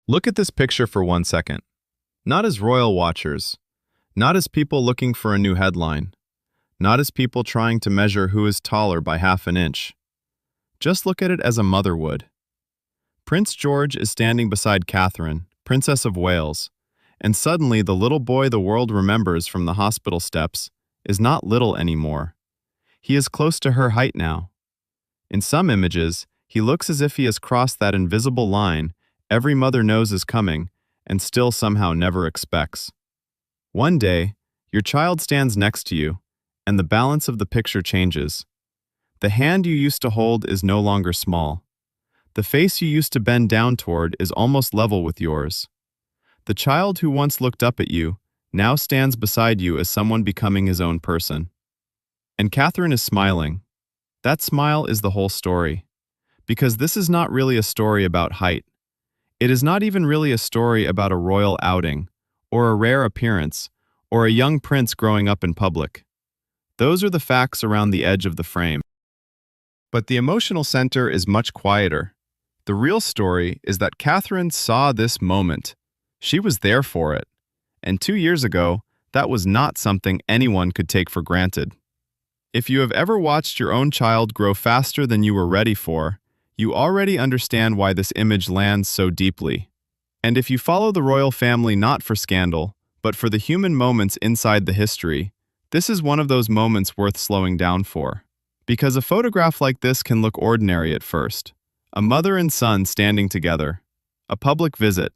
Look at this picture for 1 second. Not as royal watchers, not as people looking for a new headline, not as people trying to measure who is taller by half an inch. Just look at it as a mother would. Prince George is standing beside Catherine, Princess of Wales, and suddenly the little boy the world remembers from the hospital steps is not little anymore. He is close to her height now. In some images, he looks as if he has crossed that invisible line every mother knows is coming and still somehow never expects. One day, your child stands next to you, and the balance of the picture changes. The hand you used to hold is no longer small. The face you used to bend down toward is almost level with yours. The child who once looked up at you now stands beside you as someone becoming his own person. And Catherine is smiling. That smile is the whole story. Because this is not really a story about height. It is not even really a story about a royal outing, or a rare appearance, or a young prince growing up in public. Those are the facts around the edge of the frame. But the emotional center is much quieter. The real story is that Catherine saw this moment. She was there for it. And 2 years ago, that was not something anyone could take for granted. If you have ever watched your own child grow faster than you were ready for, you already understand why this image lands so deeply. And if you follow the royal family not for scandal, but for the human moments inside the history, this is one of those moments worth slowing down for. Because a photograph like this can look ordinary at first. A mother and son standing together. A public visit.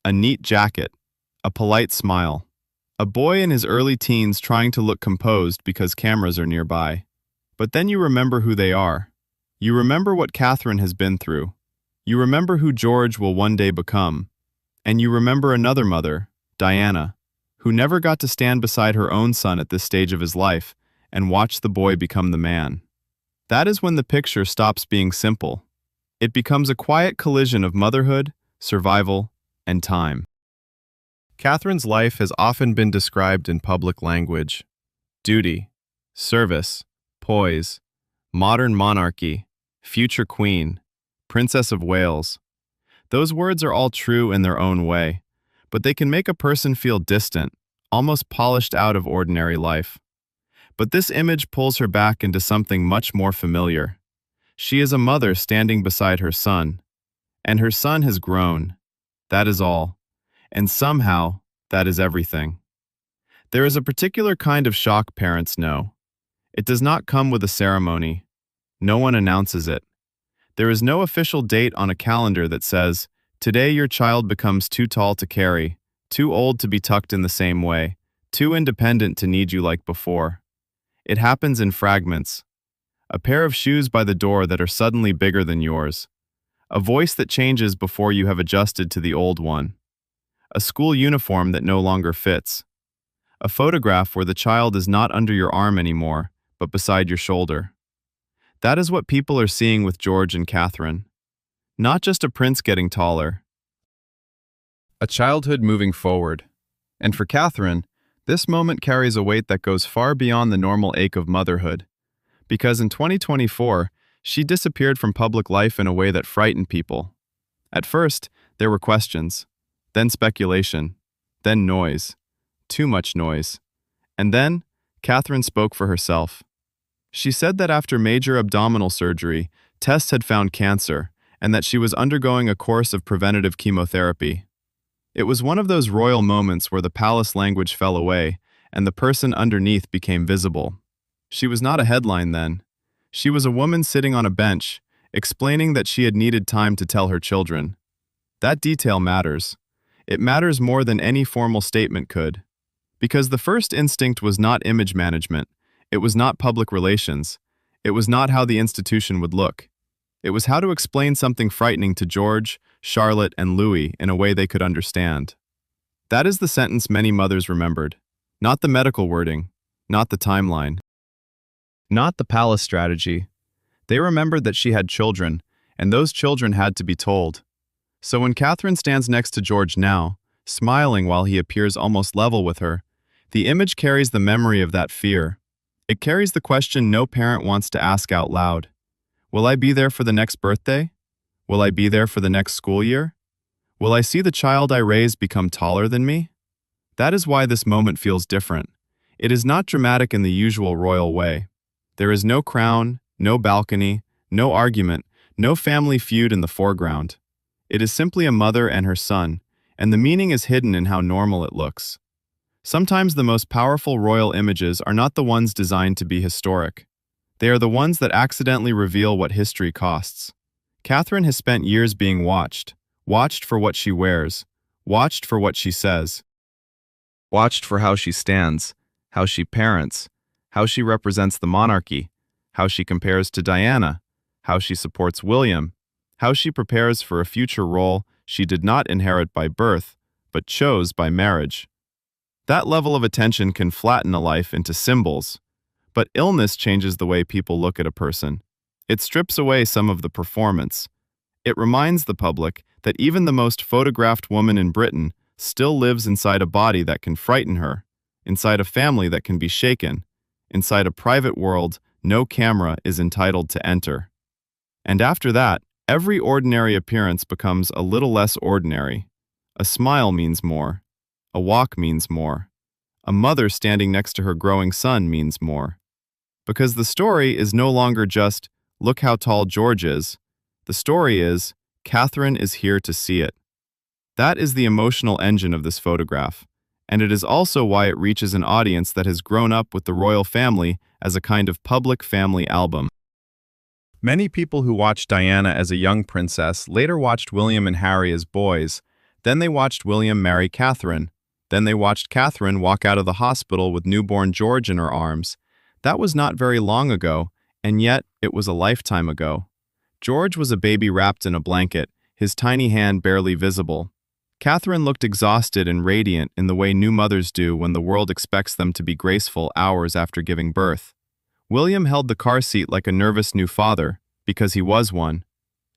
A neat jacket. A polite smile. A boy in his early teens trying to look composed because cameras are nearby. But then you remember who they are. You remember what Catherine has been through. You remember who George will one day become. And you remember another mother, Diana, who never got to stand beside her own son at this stage of his life and watch the boy become the man. That is when the picture stops being simple. It becomes a quiet collision of motherhood, survival, and time. Catherine's life has often been described in public language. Duty, service, poise, modern monarchy, future queen, Princess of Wales. Those words are all true in their own way, but they can make a person feel distant, almost polished out of ordinary life. But this image pulls her back into something much more familiar. She is a mother standing beside her son, and her son has grown. That is all. And somehow, that is everything. There is a particular kind of shock parents know. It does not come with a ceremony. No one announces it. There is no official date on a calendar that says, "Today your child becomes too tall to carry, too old to be tucked in the same way, too independent to need you like before." It happens in fragments. A pair of shoes by the door that are suddenly bigger than yours. A voice that changes before you have adjusted to the old one. A school uniform that no longer fits. A photograph where the child is not under your arm anymore, but beside your shoulder. That is what people are seeing with George and Catherine. Not just a prince getting taller. A childhood moving forward. And for Catherine, this moment carries a weight that goes far beyond the normal ache of motherhood. Because in 2024, she disappeared from public life in a way that frightened people. At first, there were questions, then speculation, then noise, too much noise. And then, Catherine spoke for herself. She said that after major abdominal surgery, tests had found cancer, and that she was undergoing a course of preventative chemotherapy. It was one of those royal moments where the palace language fell away, and the person underneath became visible. She was not a headline then. She was a woman sitting on a bench, explaining that she had needed time to tell her children. That detail matters. It matters more than any formal statement could. Because the first instinct was not image management. It was not public relations. It was not how the institution would look. It was how to explain something frightening to George, Charlotte, and Louis in a way they could understand. That is the sentence many mothers remembered. Not the medical wording, not the timeline. Not the palace strategy. They remembered that she had children, and those children had to be told. So when Catherine stands next to George now, smiling while he appears almost level with her, the image carries the memory of that fear. It carries the question no parent wants to ask out loud. Will I be there for the next birthday? Will I be there for the next school year? Will I see the child I raise become taller than me? That is why this moment feels different. It is not dramatic in the usual royal way. There is no crown, no balcony, no argument, no family feud in the foreground. It is simply a mother and her son, and the meaning is hidden in how normal it looks. Sometimes the most powerful royal images are not the ones designed to be historic. They are the ones that accidentally reveal what history costs. Catherine has spent years being watched for what she wears, watched for what she says, watched for how she stands, how she parents, how she represents the monarchy, how she compares to Diana, how she supports William, how she prepares for a future role she did not inherit by birth, but chose by marriage. That level of attention can flatten a life into symbols, but illness changes the way people look at a person. It strips away some of the performance. It reminds the public that even the most photographed woman in Britain still lives inside a body that can frighten her, inside a family that can be shaken, inside a private world no camera is entitled to enter. And after that, every ordinary appearance becomes a little less ordinary. A smile means more. A walk means more. A mother standing next to her growing son means more. Because the story is no longer just, look how tall George is. The story is, Catherine is here to see it. That is the emotional engine of this photograph, and it is also why it reaches an audience that has grown up with the royal family as a kind of public family album. Many people who watched Diana as a young princess later watched William and Harry as boys. Then they watched William marry Catherine. Then they watched Catherine walk out of the hospital with newborn George in her arms. That was not very long ago, and yet it was a lifetime ago. George was a baby wrapped in a blanket, his tiny hand barely visible. Catherine looked exhausted and radiant in the way new mothers do when the world expects them to be graceful hours after giving birth. William held the car seat like a nervous new father, because he was one.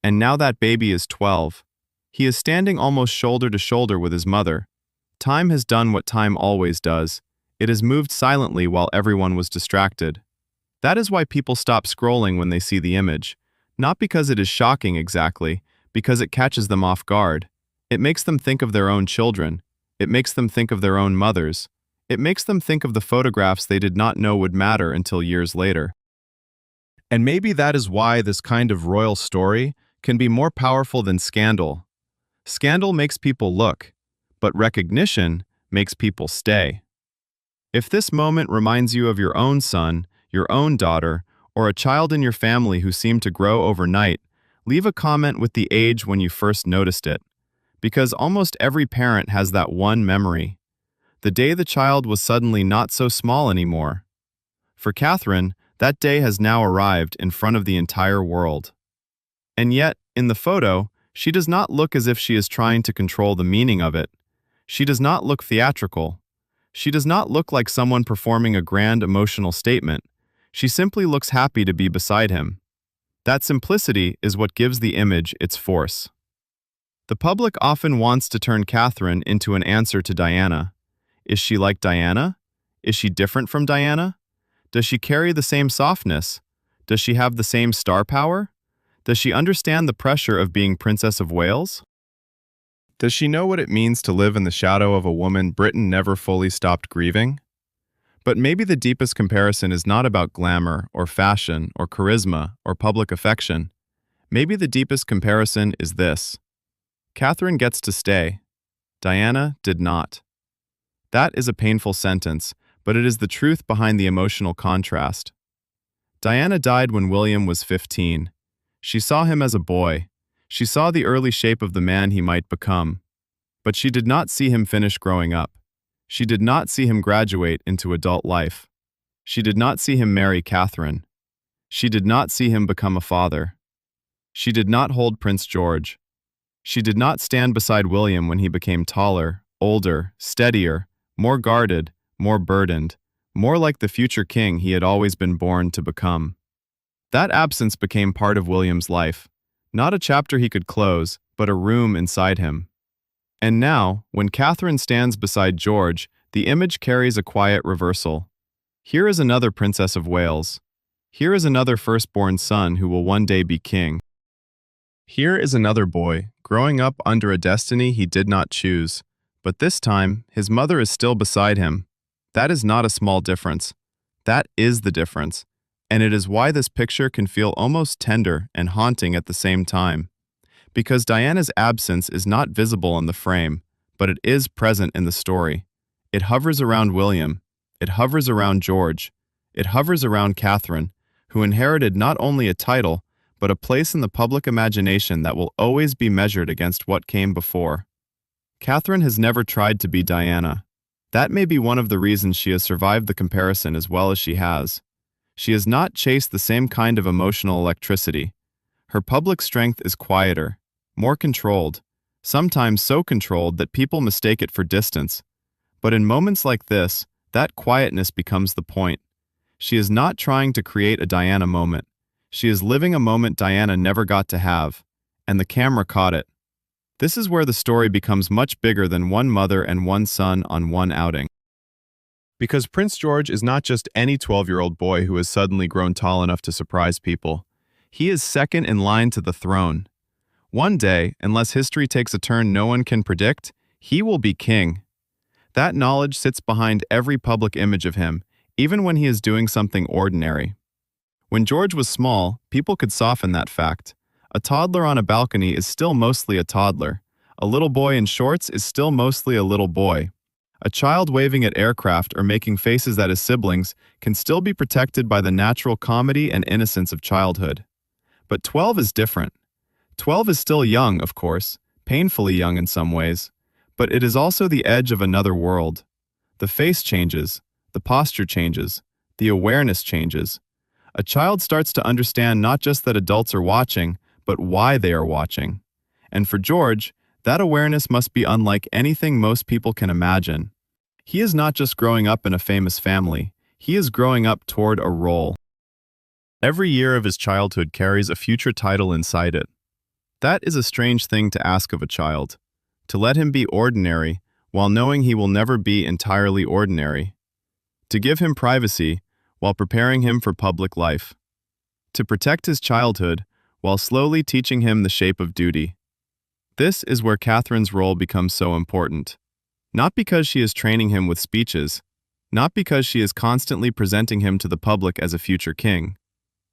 And now that baby is 12. He is standing almost shoulder to shoulder with his mother. Time has done what time always does. It has moved silently while everyone was distracted. That is why people stop scrolling when they see the image. Not because it is shocking exactly, because it catches them off guard. It makes them think of their own children. It makes them think of their own mothers. It makes them think of the photographs they did not know would matter until years later. And maybe that is why this kind of royal story can be more powerful than scandal. Scandal makes people look, but recognition makes people stay. If this moment reminds you of your own son, your own daughter, or a child in your family who seemed to grow overnight, leave a comment with the age when you first noticed it. Because almost every parent has that one memory. The day the child was suddenly not so small anymore. For Catherine, that day has now arrived in front of the entire world. And yet, in the photo, she does not look as if she is trying to control the meaning of it. She does not look theatrical. She does not look like someone performing a grand emotional statement. She simply looks happy to be beside him. That simplicity is what gives the image its force. The public often wants to turn Catherine into an answer to Diana. Is she like Diana? Is she different from Diana? Does she carry the same softness? Does she have the same star power? Does she understand the pressure of being Princess of Wales? Does she know what it means to live in the shadow of a woman Britain never fully stopped grieving? But maybe the deepest comparison is not about glamour or fashion or charisma or public affection. Maybe the deepest comparison is this. Catherine gets to stay. Diana did not. That is a painful sentence, but it is the truth behind the emotional contrast. Diana died when William was 15. She saw him as a boy. She saw the early shape of the man he might become. But she did not see him finish growing up. She did not see him graduate into adult life. She did not see him marry Catherine. She did not see him become a father. She did not hold Prince George. She did not stand beside William when he became taller, older, steadier, more guarded, more burdened, more like the future king he had always been born to become. That absence became part of William's life, not a chapter he could close, but a room inside him. And now, when Catherine stands beside George, the image carries a quiet reversal. Here is another Princess of Wales. Here is another firstborn son who will one day be king. Here is another boy, growing up under a destiny he did not choose. But this time, his mother is still beside him. That is not a small difference. That is the difference. And it is why this picture can feel almost tender and haunting at the same time. Because Diana's absence is not visible in the frame, but it is present in the story. It hovers around William. It hovers around George. It hovers around Catherine, who inherited not only a title, but a place in the public imagination that will always be measured against what came before. Catherine has never tried to be Diana. That may be one of the reasons she has survived the comparison as well as she has. She has not chased the same kind of emotional electricity. Her public strength is quieter, more controlled, sometimes so controlled that people mistake it for distance. But in moments like this, that quietness becomes the point. She is not trying to create a Diana moment. She is living a moment Diana never got to have, and the camera caught it. This is where the story becomes much bigger than one mother and one son on one outing. Because Prince George is not just any 12-year-old boy who has suddenly grown tall enough to surprise people. He is second in line to the throne. One day, unless history takes a turn no one can predict, he will be king. That knowledge sits behind every public image of him, even when he is doing something ordinary. When George was small, people could soften that fact. A toddler on a balcony is still mostly a toddler. A little boy in shorts is still mostly a little boy. A child waving at aircraft or making faces at his siblings can still be protected by the natural comedy and innocence of childhood. But 12 is different. 12 is still young, of course, painfully young in some ways, but it is also the edge of another world. The face changes, the posture changes, the awareness changes. A child starts to understand not just that adults are watching, but why they are watching. And for George, that awareness must be unlike anything most people can imagine. He is not just growing up in a famous family, he is growing up toward a role. Every year of his childhood carries a future title inside it. That is a strange thing to ask of a child, to let him be ordinary while knowing he will never be entirely ordinary. To give him privacy while preparing him for public life. To protect his childhood while slowly teaching him the shape of duty. This is where Catherine's role becomes so important. Not because she is training him with speeches, not because she is constantly presenting him to the public as a future king.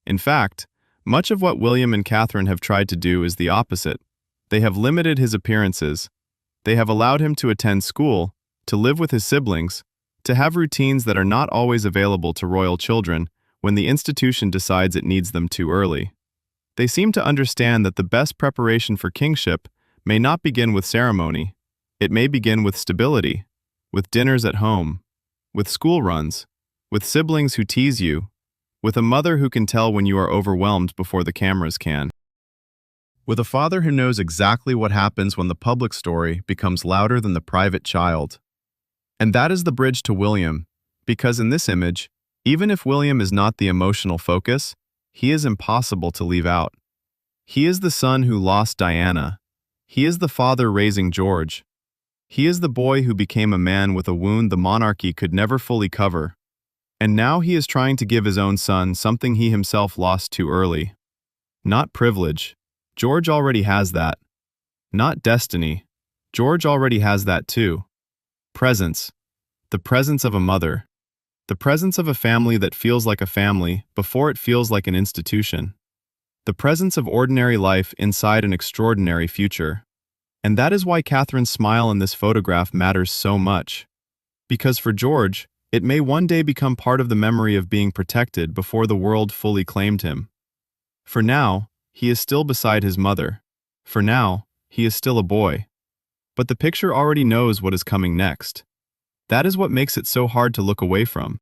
In fact, much of what William and Catherine have tried to do is the opposite. They have limited his appearances. They have allowed him to attend school, to live with his siblings, to have routines that are not always available to royal children when the institution decides it needs them too early. They seem to understand that the best preparation for kingship may not begin with ceremony. It may begin with stability, with dinners at home, with school runs, with siblings who tease you, with a mother who can tell when you are overwhelmed before the cameras can. With a father who knows exactly what happens when the public story becomes louder than the private child. And that is the bridge to William, because in this image, even if William is not the emotional focus, he is impossible to leave out. He is the son who lost Diana. He is the father raising George. He is the boy who became a man with a wound the monarchy could never fully cover. And now he is trying to give his own son something he himself lost too early. Not privilege. George already has that. Not destiny. George already has that too. Presence. The presence of a mother. The presence of a family that feels like a family before it feels like an institution. The presence of ordinary life inside an extraordinary future. And that is why Catherine's smile in this photograph matters so much. Because for George, it may one day become part of the memory of being protected before the world fully claimed him. For now, he is still beside his mother. For now, he is still a boy. But the picture already knows what is coming next. That is what makes it so hard to look away from.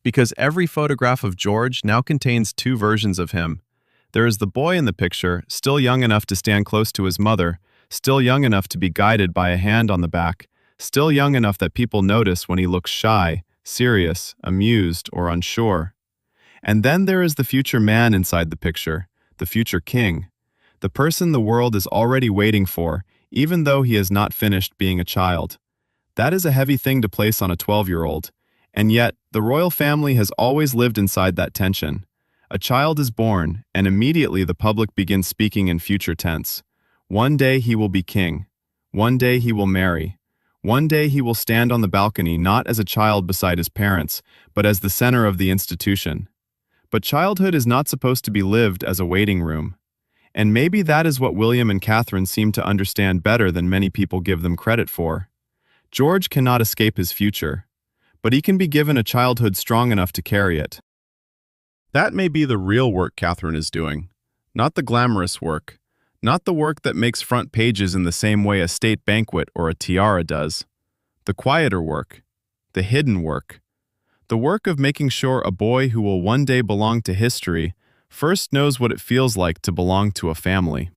Because every photograph of George now contains two versions of him. There is the boy in the picture, still young enough to stand close to his mother, still young enough to be guided by a hand on the back, still young enough that people notice when he looks shy, serious, amused, or unsure. And then there is the future man inside the picture, the future king, the person the world is already waiting for, even though he has not finished being a child. That is a heavy thing to place on a 12-year-old, and yet the royal family has always lived inside that tension. A child is born, and immediately the public begins speaking in future tense. One day he will be king. One day he will marry. One day he will stand on the balcony not as a child beside his parents, but as the center of the institution. But childhood is not supposed to be lived as a waiting room. And maybe that is what William and Catherine seem to understand better than many people give them credit for. George cannot escape his future, but he can be given a childhood strong enough to carry it. That may be the real work Catherine is doing, not the glamorous work, not the work that makes front pages in the same way a state banquet or a tiara does. The quieter work, the hidden work, the work of making sure a boy who will one day belong to history first knows what it feels like to belong to a family.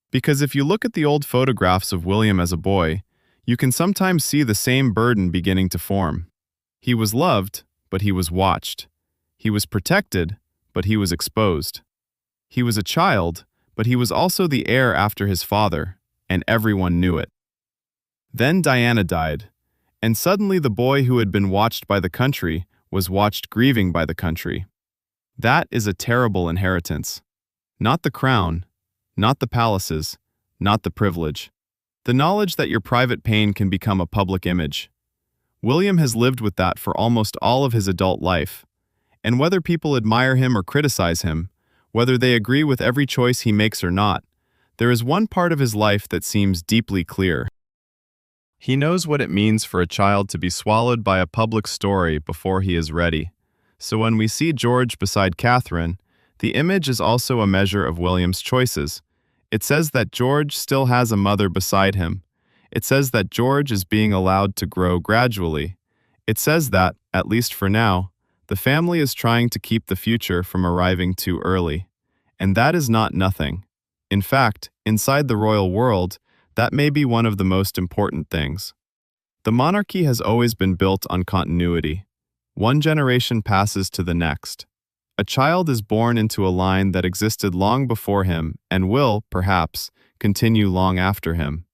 Because if you look at the old photographs of William as a boy, you can sometimes see the same burden beginning to form. He was loved, but he was watched. He was protected, but he was exposed. He was a child, but he was also the heir after his father, and everyone knew it. Then Diana died, and suddenly the boy who had been watched by the country was watched grieving by the country. That is a terrible inheritance. Not the crown, not the palaces, not the privilege. The knowledge that your private pain can become a public image. William has lived with that for almost all of his adult life. And whether people admire him or criticize him, whether they agree with every choice he makes or not, there is one part of his life that seems deeply clear. He knows what it means for a child to be swallowed by a public story before he is ready. So when we see George beside Catherine, the image is also a measure of William's choices. It says that George still has a mother beside him. It says that George is being allowed to grow gradually. It says that, at least for now, the family is trying to keep the future from arriving too early. And that is not nothing. In fact, inside the royal world, that may be one of the most important things. The monarchy has always been built on continuity. One generation passes to the next. A child is born into a line that existed long before him and will, perhaps, continue long after him.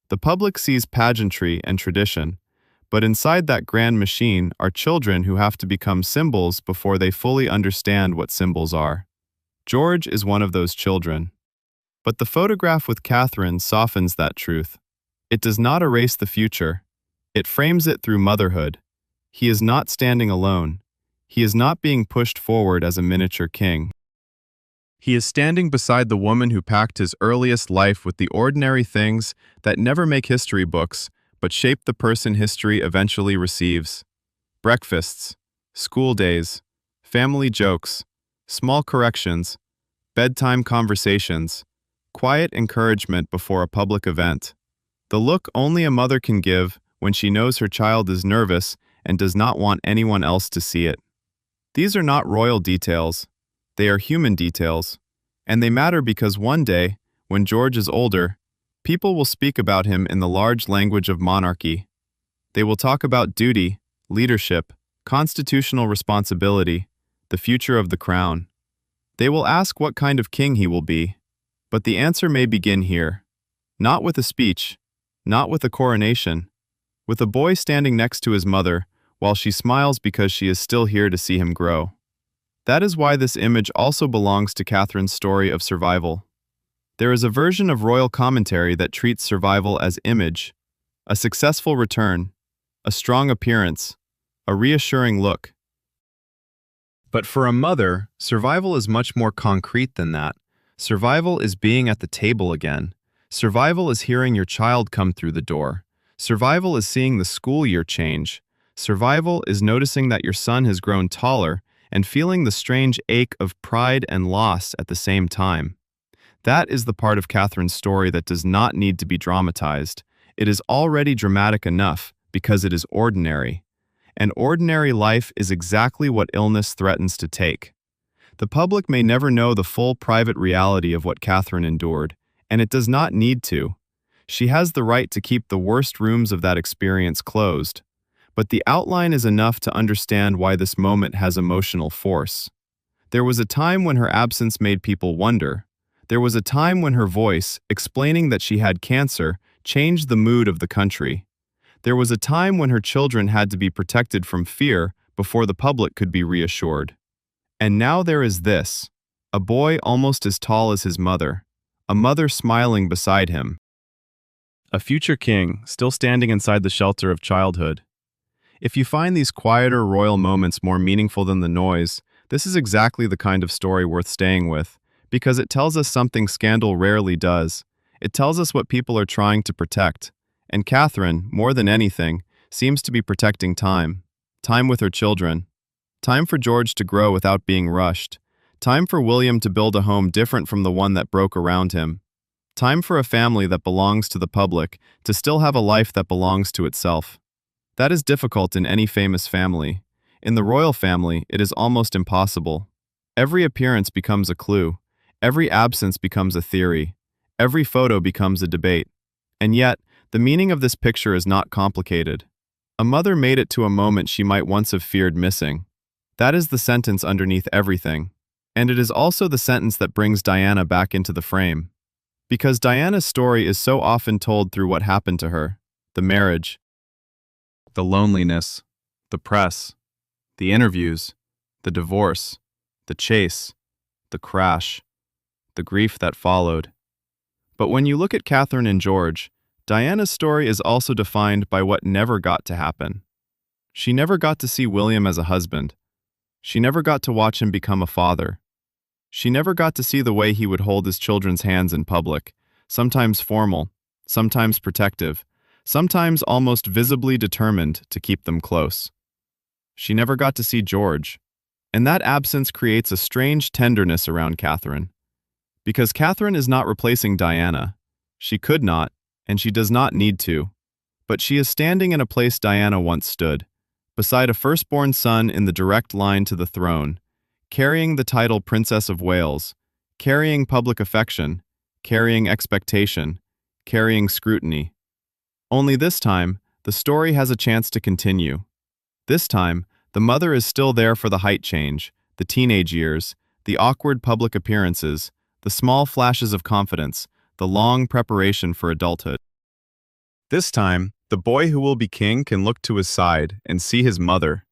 The public sees pageantry and tradition, but inside that grand machine are children who have to become symbols before they fully understand what symbols are. George is one of those children. But the photograph with Catherine softens that truth. It does not erase the future. It frames it through motherhood. He is not standing alone. He is not being pushed forward as a miniature king. He is standing beside the woman who packed his earliest life with the ordinary things that never make history books, but shape the person history eventually receives. Breakfasts, school days, family jokes, small corrections, bedtime conversations, quiet encouragement before a public event. The look only a mother can give when she knows her child is nervous and does not want anyone else to see it. These are not royal details. They are human details. And they matter because one day, when George is older, people will speak about him in the large language of monarchy. They will talk about duty, leadership, constitutional responsibility, the future of the crown. They will ask what kind of king he will be. But the answer may begin here. Not with a speech, not with a coronation, with a boy standing next to his mother while she smiles because she is still here to see him grow. That is why this image also belongs to Catherine's story of survival. There is a version of royal commentary that treats survival as image, a successful return, a strong appearance, a reassuring look. But for a mother, survival is much more concrete than that. Survival is being at the table again. Survival is hearing your child come through the door. Survival is seeing the school year change. Survival is noticing that your son has grown taller and feeling the strange ache of pride and loss at the same time. That is the part of Catherine's story that does not need to be dramatized. It is already dramatic enough because it is ordinary. And ordinary life is exactly what illness threatens to take. The public may never know the full private reality of what Catherine endured, and it does not need to. She has the right to keep the worst rooms of that experience closed. But the outline is enough to understand why this moment has emotional force. There was a time when her absence made people wonder. There was a time when her voice, explaining that she had cancer, changed the mood of the country. There was a time when her children had to be protected from fear before the public could be reassured. And now there is this, a boy almost as tall as his mother, a mother smiling beside him. A future king, still standing inside the shelter of childhood. If you find these quieter royal moments more meaningful than the noise, this is exactly the kind of story worth staying with, because it tells us something scandal rarely does. It tells us what people are trying to protect. And Catherine, more than anything, seems to be protecting time. Time with her children. Time for George to grow without being rushed. Time for William to build a home different from the one that broke around him. Time for a family that belongs to the public to still have a life that belongs to itself. That is difficult in any famous family. In the royal family, it is almost impossible. Every appearance becomes a clue. Every absence becomes a theory. Every photo becomes a debate. And yet, the meaning of this picture is not complicated. A mother made it to a moment she might once have feared missing. That is the sentence underneath everything. And it is also the sentence that brings Diana back into the frame. Because Diana's story is so often told through what happened to her: the marriage, the loneliness, the press, the interviews, the divorce, the chase, the crash, the grief that followed. But when you look at Catherine and George, Diana's story is also defined by what never got to happen. She never got to see William as a husband. She never got to watch him become a father. She never got to see the way he would hold his children's hands in public, sometimes formal, sometimes protective, sometimes almost visibly determined to keep them close. She never got to see George, and that absence creates a strange tenderness around Catherine. Because Catherine is not replacing Diana. She could not, and she does not need to. But she is standing in a place Diana once stood, beside a firstborn son in the direct line to the throne, carrying the title Princess of Wales, carrying public affection, carrying expectation, carrying scrutiny. Only this time, the story has a chance to continue. This time, the mother is still there for the height change, the teenage years, the awkward public appearances, the small flashes of confidence, the long preparation for adulthood. This time, the boy who will be king can look to his side and see his mother.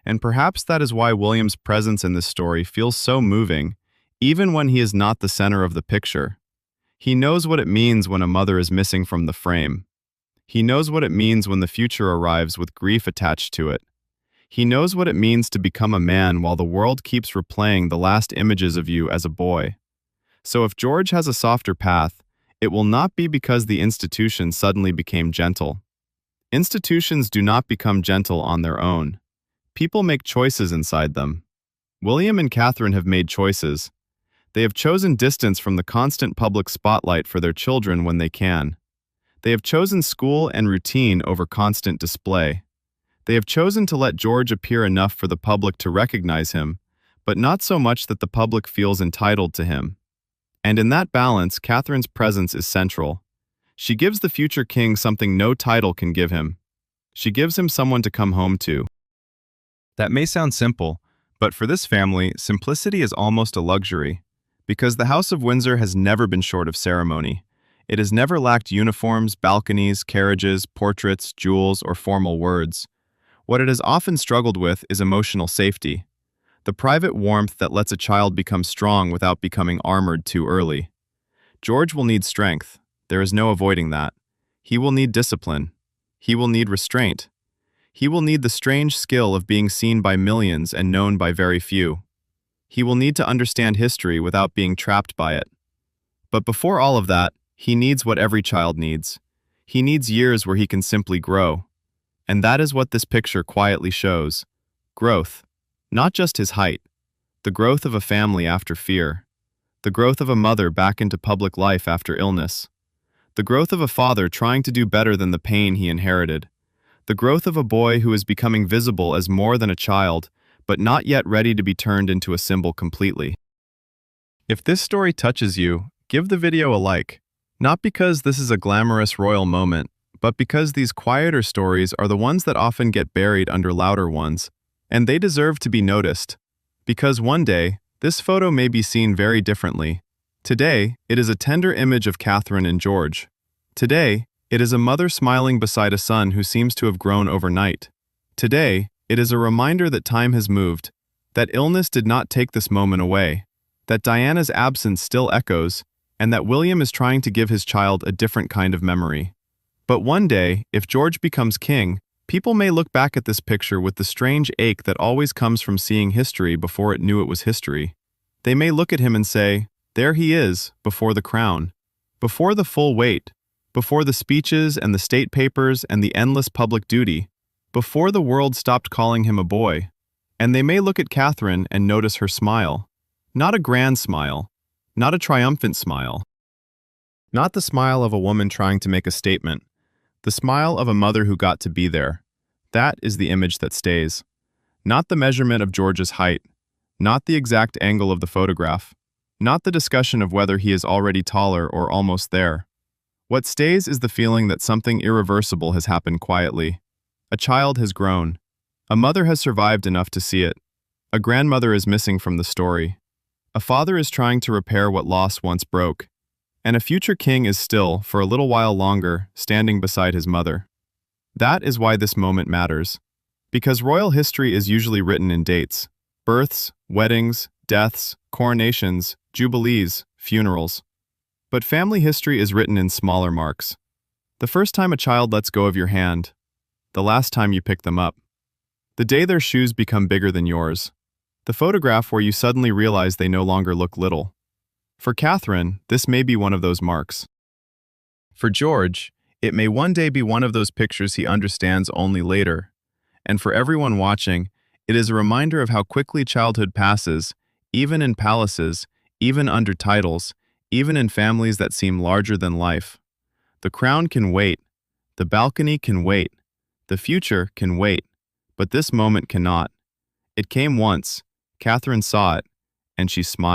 And perhaps that is why William's presence in this story feels so moving, even when he is not the center of the picture. He knows what it means when a mother is missing from the frame. He knows what it means when the future arrives with grief attached to it. He knows what it means to become a man while the world keeps replaying the last images of you as a boy. So if George has a softer path, it will not be because the institution suddenly became gentle. Institutions do not become gentle on their own. People make choices inside them. William and Catherine have made choices. They have chosen distance from the constant public spotlight for their children when they can. They have chosen school and routine over constant display. They have chosen to let George appear enough for the public to recognize him, but not so much that the public feels entitled to him. And in that balance, Catherine's presence is central. She gives the future king something no title can give him. She gives him someone to come home to. That may sound simple, but for this family, simplicity is almost a luxury. Because the House of Windsor has never been short of ceremony. It has never lacked uniforms, balconies, carriages, portraits, jewels, or formal words. What it has often struggled with is emotional safety. The private warmth that lets a child become strong without becoming armored too early. George will need strength. There is no avoiding that. He will need discipline. He will need restraint. He will need the strange skill of being seen by millions and known by very few. He will need to understand history without being trapped by it. But before all of that, he needs what every child needs. He needs years where he can simply grow. And that is what this picture quietly shows. Growth. Not just his height. The growth of a family after fear. The growth of a mother back into public life after illness. The growth of a father trying to do better than the pain he inherited. The growth of a boy who is becoming visible as more than a child, but not yet ready to be turned into a symbol completely. If this story touches you, give the video a like. Not because this is a glamorous royal moment, but because these quieter stories are the ones that often get buried under louder ones, and they deserve to be noticed. Because one day, this photo may be seen very differently. Today, it is a tender image of Catherine and George. Today, it is a mother smiling beside a son who seems to have grown overnight. Today, it is a reminder that time has moved, that illness did not take this moment away, that Diana's absence still echoes, and that William is trying to give his child a different kind of memory. But one day, if George becomes king, people may look back at this picture with the strange ache that always comes from seeing history before it knew it was history. They may look at him and say, there he is, before the crown, before the full weight, before the speeches and the state papers and the endless public duty, before the world stopped calling him a boy. And they may look at Catherine and notice her smile. Not a grand smile, not a triumphant smile, not the smile of a woman trying to make a statement, the smile of a mother who got to be there. That is the image that stays. Not the measurement of George's height, not the exact angle of the photograph, not the discussion of whether he is already taller or almost there. What stays is the feeling that something irreversible has happened quietly. A child has grown. A mother has survived enough to see it. A grandmother is missing from the story. A father is trying to repair what loss once broke. And a future king is still, for a little while longer, standing beside his mother. That is why this moment matters. Because royal history is usually written in dates: births, weddings, deaths, coronations, jubilees, funerals. But family history is written in smaller marks. The first time a child lets go of your hand. The last time you pick them up. The day their shoes become bigger than yours. The photograph where you suddenly realize they no longer look little. For Catherine, this may be one of those marks. For George, it may one day be one of those pictures he understands only later. And for everyone watching, it is a reminder of how quickly childhood passes, even in palaces, even under titles, even in families that seem larger than life. The crown can wait. The balcony can wait. The future can wait. But this moment cannot. It came once. Catherine saw it, and she smiled.